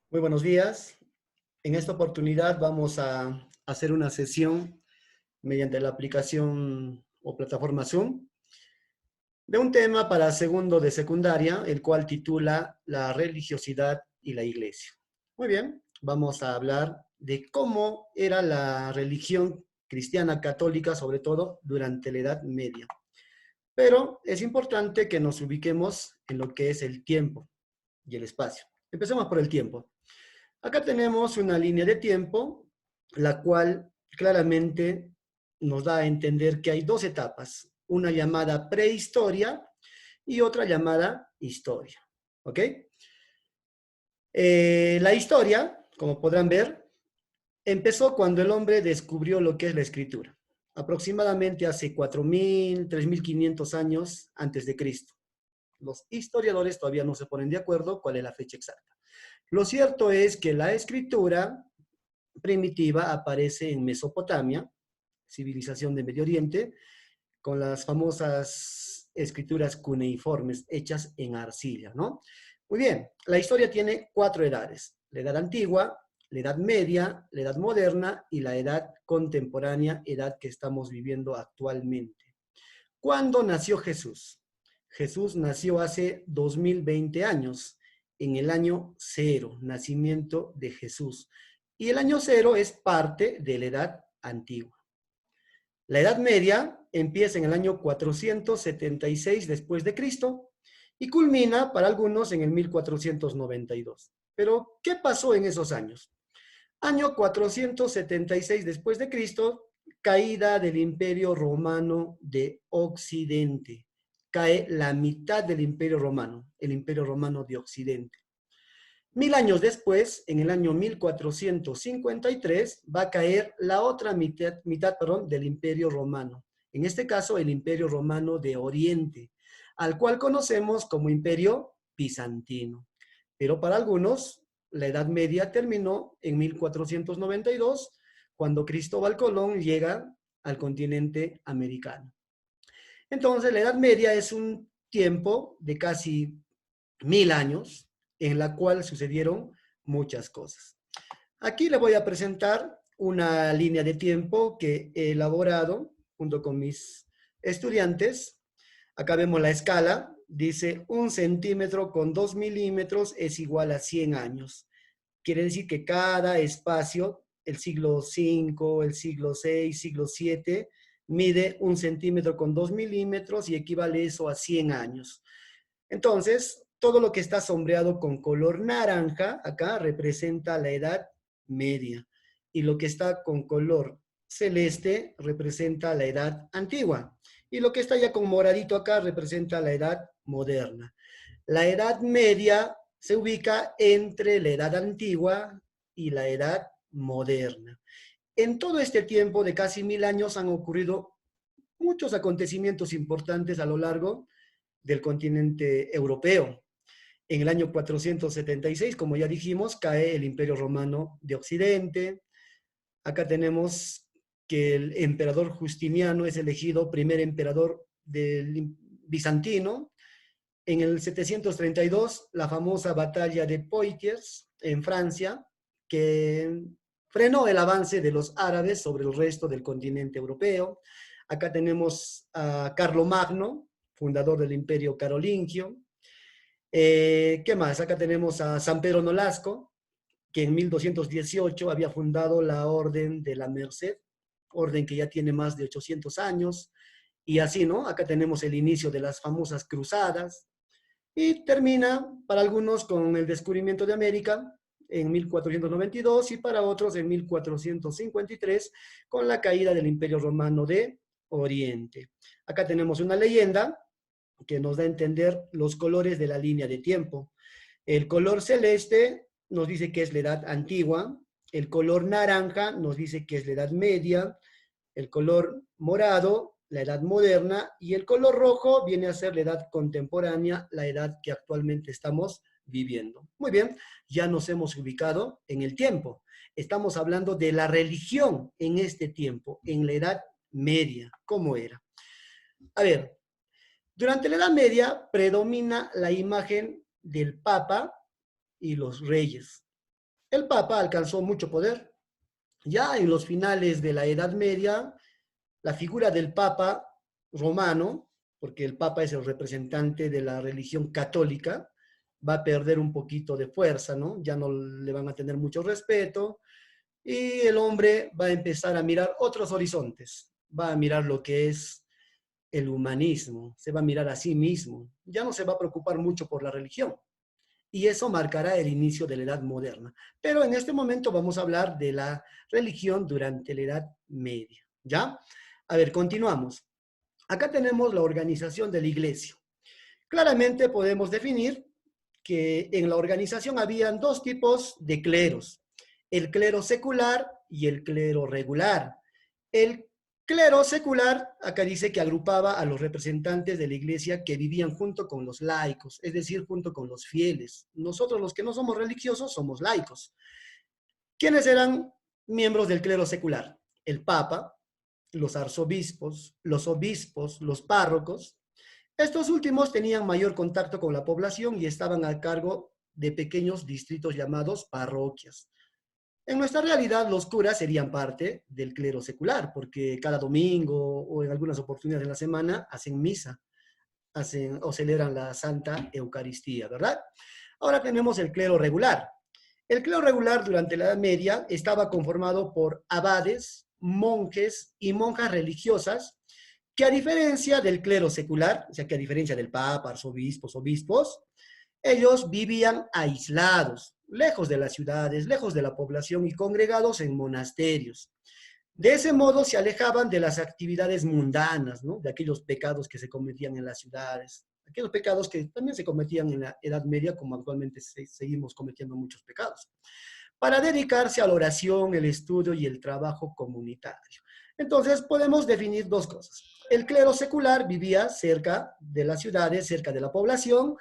Muy buenos días. En esta oportunidad vamos a hacer una sesión mediante la aplicación o plataforma Zoom de un tema para segundo de secundaria, el cual titula La religiosidad y la iglesia. Muy bien, vamos a hablar de cómo era la religión cristiana católica, sobre todo durante la Edad Media. Pero es importante que nos ubiquemos en lo que es el tiempo y el espacio. Empecemos por el tiempo. Acá tenemos una línea de tiempo, la cual claramente nos da a entender que hay dos etapas, una llamada prehistoria y otra llamada historia. ¿Ok? La historia, como podrán ver, empezó cuando el hombre descubrió lo que es la escritura, aproximadamente hace 4.000, 3.500 años antes de Cristo. Los historiadores todavía no se ponen de acuerdo cuál es la fecha exacta. Lo cierto es que la escritura primitiva aparece en Mesopotamia, civilización de Medio Oriente, con las famosas escrituras cuneiformes hechas en arcilla, ¿no? Muy bien, la historia tiene cuatro edades: la edad antigua, la edad media, la edad moderna y la edad contemporánea, edad que estamos viviendo actualmente. ¿Cuándo nació Jesús? Jesús nació hace 2020 años, en el año cero, nacimiento de Jesús. Y el año cero es parte de la edad antigua. La edad media empieza en el año 476 después de Cristo y culmina para algunos en el 1492. Pero, ¿qué pasó en esos años? Año 476 después de Cristo, caída del Imperio Romano de Occidente. Cae la mitad del Imperio Romano, el Imperio Romano de Occidente. 1000 años después, en el año 1453, va a caer la otra mitad del Imperio Romano. En este caso, el Imperio Romano de Oriente, al cual conocemos como Imperio Bizantino. Pero para algunos, la Edad Media terminó en 1492, cuando Cristóbal Colón llega al continente americano. Entonces, la Edad Media es un tiempo de casi 1000 años en la cual sucedieron muchas cosas. Aquí le voy a presentar una línea de tiempo que he elaborado junto con mis estudiantes. Acá vemos la escala, dice 1 centímetro con 2 milímetros es igual a 100 años. Quiere decir que cada espacio, el siglo V, el siglo VI, siglo VII, mide 1 centímetro con 2 milímetros y equivale eso a 100 años. Entonces, todo lo que está sombreado con color naranja acá representa la edad media y lo que está con color celeste representa la edad antigua y lo que está ya con moradito acá representa la edad moderna. La edad media se ubica entre la edad antigua y la edad moderna. En todo este tiempo de casi 1000 años han ocurrido muchos acontecimientos importantes a lo largo del continente europeo. En el año 476, como ya dijimos, cae el Imperio Romano de Occidente. Acá tenemos que el emperador Justiniano es elegido primer emperador del bizantino. En el 732, la famosa batalla de Poitiers, en Francia, que frenó el avance de los árabes sobre el resto del continente europeo. Acá tenemos a Carlomagno, fundador del Imperio Carolingio. ¿Qué más? Acá tenemos a San Pedro Nolasco, que en 1218 había fundado la Orden de la Merced, orden que ya tiene más de 800 años, y así, ¿no? Acá tenemos el inicio de las famosas cruzadas, y termina para algunos con el descubrimiento de América en 1492 y para otros en 1453 con la caída del Imperio Romano de Oriente. Acá tenemos una leyenda que nos da a entender los colores de la línea de tiempo. El color celeste nos dice que es la edad antigua, el color naranja nos dice que es la edad media, el color morado, la edad moderna, y el color rojo viene a ser la edad contemporánea, la edad que actualmente estamos viviendo. Muy bien, ya nos hemos ubicado en el tiempo. Estamos hablando de la religión en este tiempo, en la edad media. ¿Cómo era? A ver, durante la Edad Media predomina la imagen del Papa y los reyes. el Papa alcanzó mucho poder. Ya en los finales de la Edad Media, la figura del Papa romano, porque el Papa es el representante de la religión católica, va a perder un poquito de fuerza, ¿no? Ya no le van a tener mucho respeto y el hombre va a empezar a mirar otros horizontes, va a mirar lo que es el humanismo, se va a mirar a sí mismo, ya no se va a preocupar mucho por la religión. Y eso marcará el inicio de la Edad Moderna. Pero en este momento vamos a hablar de la religión durante la Edad Media, ¿ya? A ver, continuamos. Acá tenemos la organización de la iglesia. Claramente podemos definir que en la organización habían dos tipos de cleros, el clero secular y el clero regular. El clero secular, acá dice que agrupaba a los representantes de la iglesia que vivían junto con los laicos, es decir, junto con los fieles. Nosotros los que no somos religiosos somos laicos. ¿Quiénes eran miembros del clero secular? El papa, los arzobispos, los obispos, los párrocos. Estos últimos tenían mayor contacto con la población y estaban a cargo de pequeños distritos llamados parroquias. En nuestra realidad, los curas serían parte del clero secular, porque cada domingo o en algunas oportunidades de la semana hacen misa, hacen o celebran la Santa Eucaristía, ¿verdad? Ahora tenemos el clero regular. El clero regular durante la Edad Media estaba conformado por abades, monjes y monjas religiosas que a diferencia del clero secular, o sea, que a diferencia del papa, arzobispos, obispos, ellos vivían aislados, lejos de las ciudades, lejos de la población y congregados en monasterios. De ese modo se alejaban de las actividades mundanas, ¿no? De aquellos pecados que se cometían en las ciudades, aquellos pecados que también se cometían en la Edad Media, como actualmente seguimos cometiendo muchos pecados, para dedicarse a la oración, el estudio y el trabajo comunitario. Entonces podemos definir dos cosas. El clero secular vivía cerca de las ciudades, cerca de la población,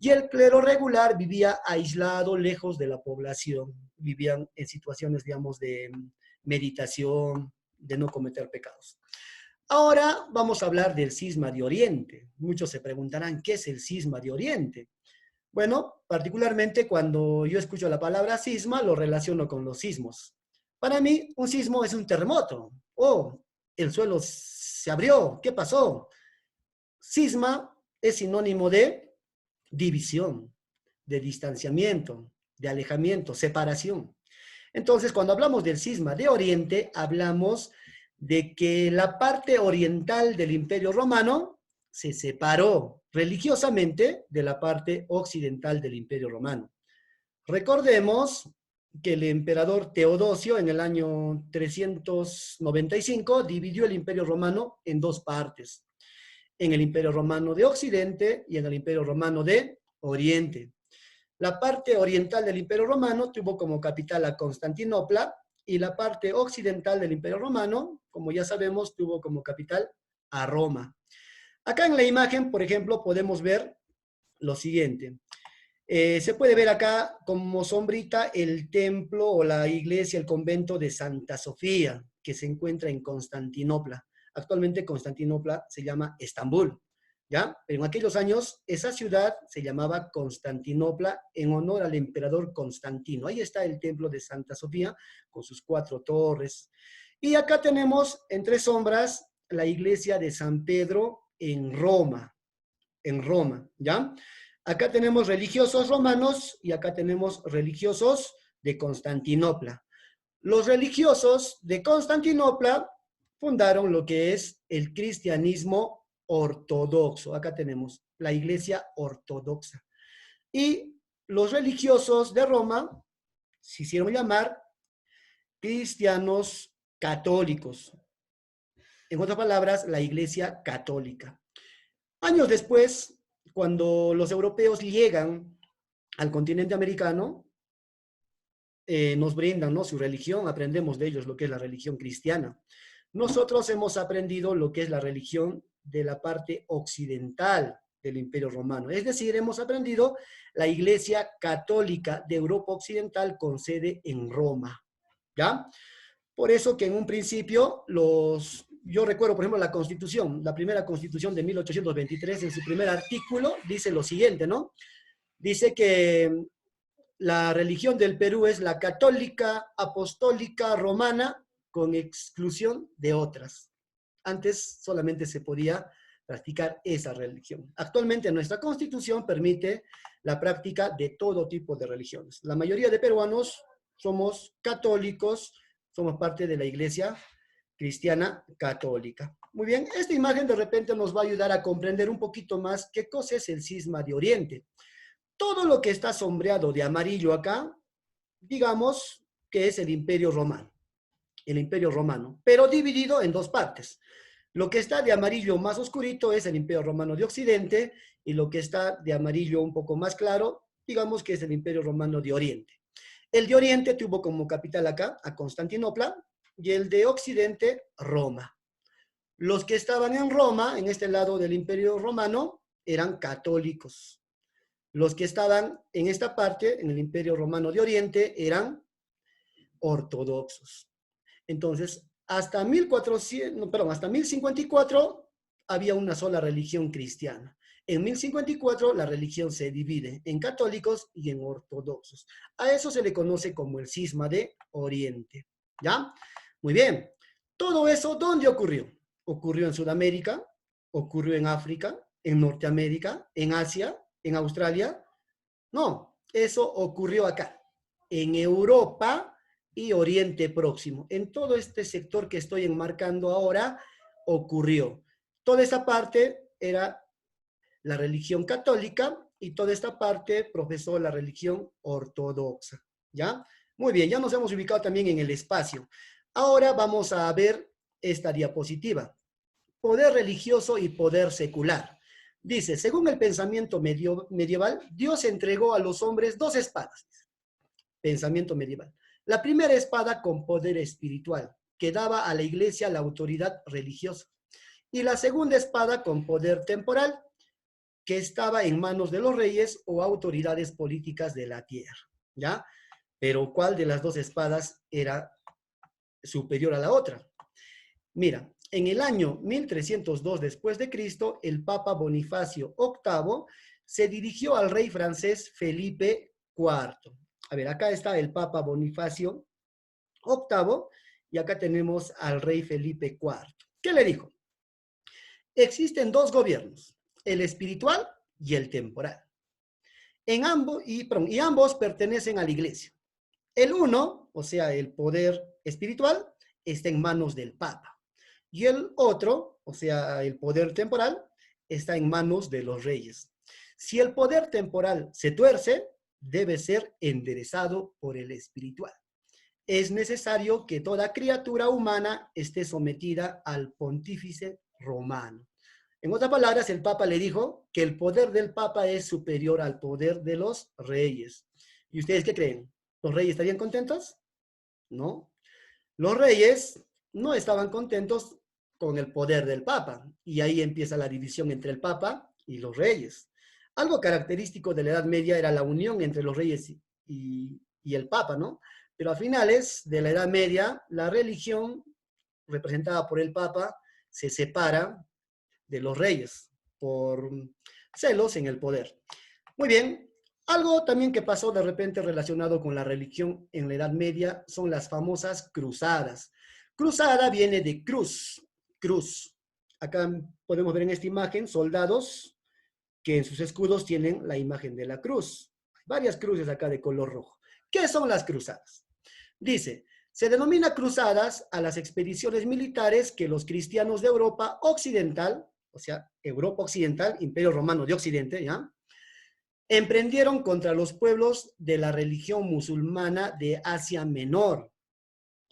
y el clero regular vivía aislado, lejos de la población. Vivían en situaciones, digamos, de meditación, de no cometer pecados. Ahora vamos a hablar del cisma de Oriente. Muchos se preguntarán, ¿qué es el cisma de Oriente? Bueno, particularmente cuando yo escucho la palabra cisma, lo relaciono con los sismos. Para mí, un sismo es un terremoto. Oh, el suelo se abrió, ¿qué pasó? Cisma es sinónimo de división, de distanciamiento, de alejamiento, separación. Entonces, cuando hablamos del cisma de Oriente, hablamos de que la parte oriental del Imperio Romano se separó religiosamente de la parte occidental del Imperio Romano. Recordemos que el emperador Teodosio en el año 395 dividió el Imperio Romano en dos partes, en el Imperio Romano de Occidente y en el Imperio Romano de Oriente. La parte oriental del Imperio Romano tuvo como capital a Constantinopla y la parte occidental del Imperio Romano, como ya sabemos, tuvo como capital a Roma. Acá en la imagen, por ejemplo, podemos ver lo siguiente. Se puede ver acá como sombrita el templo o la iglesia, el convento de Santa Sofía, que se encuentra en Constantinopla. Actualmente Constantinopla se llama Estambul, ¿ya? Pero en aquellos años esa ciudad se llamaba Constantinopla en honor al emperador Constantino. Ahí está el templo de Santa Sofía con sus 4 torres. Y acá tenemos entre sombras la iglesia de San Pedro en Roma, ¿ya? Acá tenemos religiosos romanos y acá tenemos religiosos de Constantinopla. Los religiosos de Constantinopla fundaron lo que es el cristianismo ortodoxo. Acá tenemos la iglesia ortodoxa. Y los religiosos de Roma se hicieron llamar cristianos católicos. En otras palabras, la iglesia católica. Años después, cuando los europeos llegan al continente americano, nos brindan, ¿no?, su religión, aprendemos de ellos lo que es la religión cristiana. Nosotros hemos aprendido lo que es la religión de la parte occidental del Imperio Romano. Es decir, hemos aprendido la Iglesia Católica de Europa Occidental con sede en Roma, ¿ya? Por eso que en un principio yo recuerdo, por ejemplo, la Constitución, la primera Constitución de 1823, en su primer artículo, dice lo siguiente, ¿no? Dice que la religión del Perú es la católica, apostólica, romana, con exclusión de otras. Antes solamente se podía practicar esa religión. Actualmente nuestra Constitución permite la práctica de todo tipo de religiones. La mayoría de peruanos somos católicos, somos parte de la Iglesia Cristiana Católica. Muy bien, esta imagen de repente nos va a ayudar a comprender un poquito más qué cosa es el cisma de Oriente. Todo lo que está sombreado de amarillo acá, digamos que es el Imperio Romano, pero dividido en dos partes. Lo que está de amarillo más oscurito es el Imperio Romano de Occidente y lo que está de amarillo un poco más claro, digamos que es el Imperio Romano de Oriente. El de Oriente tuvo como capital acá a Constantinopla y el de Occidente Roma. Los que estaban en Roma, en este lado del Imperio Romano, eran católicos. Los que estaban en esta parte, en el Imperio Romano de Oriente, eran ortodoxos. Entonces, hasta 1054 había una sola religión cristiana. En 1054 la religión se divide en católicos y en ortodoxos. A eso se le conoce como el cisma de Oriente. ¿Ya? Muy bien. Todo eso, ¿dónde ocurrió? Ocurrió en Sudamérica, ocurrió en África, en Norteamérica, en Asia, en Australia. No, eso ocurrió acá, en Europa y Oriente Próximo. En todo este sector que estoy enmarcando ahora, ocurrió. Toda esa parte era la religión católica y toda esta parte profesó la religión ortodoxa. ¿Ya? Muy bien, ya nos hemos ubicado también en el espacio. Ahora vamos a ver esta diapositiva. Poder religioso y poder secular. Dice, según el pensamiento medieval, Dios entregó a los hombres dos espadas. Pensamiento medieval. La primera espada con poder espiritual, que daba a la iglesia la autoridad religiosa. Y la segunda espada con poder temporal, que estaba en manos de los reyes o autoridades políticas de la tierra. ¿Ya? Pero ¿cuál de las dos espadas era superior a la otra? Mira, en el año 1302 después de Cristo, el Papa Bonifacio VIII se dirigió al rey francés Felipe IV. A ver, acá está el Papa Bonifacio VIII y acá tenemos al rey Felipe IV. ¿Qué le dijo? Existen dos gobiernos, el espiritual y el temporal. Y ambos pertenecen a la iglesia. El uno, o sea, el poder espiritual, está en manos del Papa. Y el otro, o sea, el poder temporal, está en manos de los reyes. Si el poder temporal se tuerce, debe ser enderezado por el espiritual. Es necesario que toda criatura humana esté sometida al pontífice romano. En otras palabras, el Papa le dijo que el poder del Papa es superior al poder de los reyes. ¿Y ustedes qué creen? ¿Los reyes estarían contentos? No. Los reyes no estaban contentos con el poder del Papa, y ahí empieza la división entre el Papa y los reyes. Algo característico de la Edad Media era la unión entre los reyes y el Papa, ¿no? Pero a finales de la Edad Media, la religión representada por el Papa se separa de los reyes por celos en el poder. Muy bien, algo también que pasó de repente relacionado con la religión en la Edad Media son las famosas cruzadas. Cruzada viene de cruz, cruz. Acá podemos ver en esta imagen soldados que en sus escudos tienen la imagen de la cruz. Varias cruces acá de color rojo. ¿Qué son las cruzadas? Dice, se denomina cruzadas a las expediciones militares que los cristianos de Europa Occidental, o sea, Europa Occidental, Imperio Romano de Occidente, ¿ya?, emprendieron contra los pueblos de la religión musulmana de Asia Menor.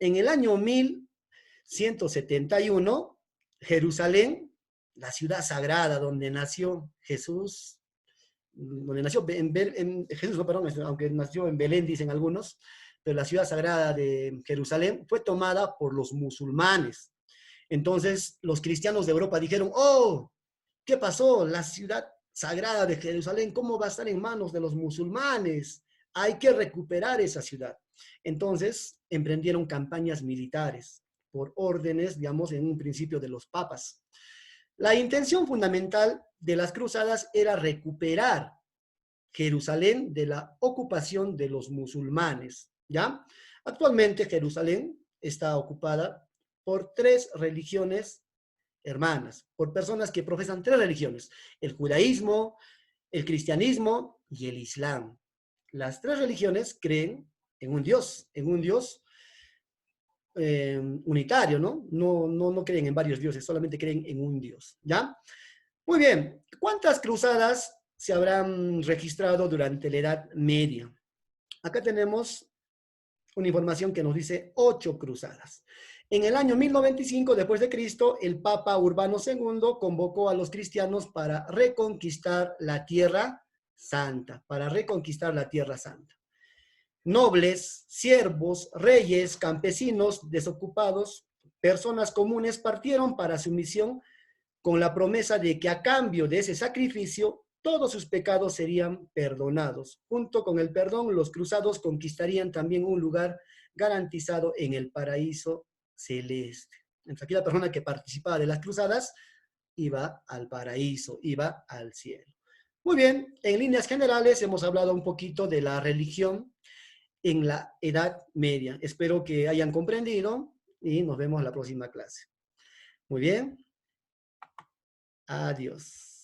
En el año 1171, Jerusalén, la ciudad sagrada donde nació Jesús, Jesús, no, perdón, aunque nació en Belén, dicen algunos, pero la ciudad sagrada de Jerusalén fue tomada por los musulmanes. Entonces, los cristianos de Europa dijeron, oh, ¿qué pasó? La ciudad sagrada de Jerusalén, ¿cómo va a estar en manos de los musulmanes? Hay que recuperar esa ciudad. Entonces, emprendieron campañas militares por órdenes, digamos, en un principio de los papas. La intención fundamental de las cruzadas era recuperar Jerusalén de la ocupación de los musulmanes, ¿ya? Actualmente Jerusalén está ocupada por 3 religiones hermanas, por personas que profesan 3 religiones: el judaísmo, el cristianismo y el islam. Las 3 religiones creen en un Dios unitario, ¿no? No creen en varios dioses, solamente creen en un Dios, ¿ya? Muy bien, ¿cuántas cruzadas se habrán registrado durante la Edad Media? Acá tenemos una información que nos dice 8 cruzadas. En el año 1095 después de Cristo, el Papa Urbano II convocó a los cristianos para reconquistar la Tierra Santa, Nobles, siervos, reyes, campesinos, desocupados, personas comunes partieron para su misión con la promesa de que a cambio de ese sacrificio todos sus pecados serían perdonados. Junto con el perdón, los cruzados conquistarían también un lugar garantizado en el paraíso celeste. Entonces, aquí la persona que participaba de las cruzadas iba al paraíso, iba al cielo. Muy bien, en líneas generales hemos hablado un poquito de la religión en la Edad Media. Espero que hayan comprendido y nos vemos en la próxima clase. Muy bien. Adiós.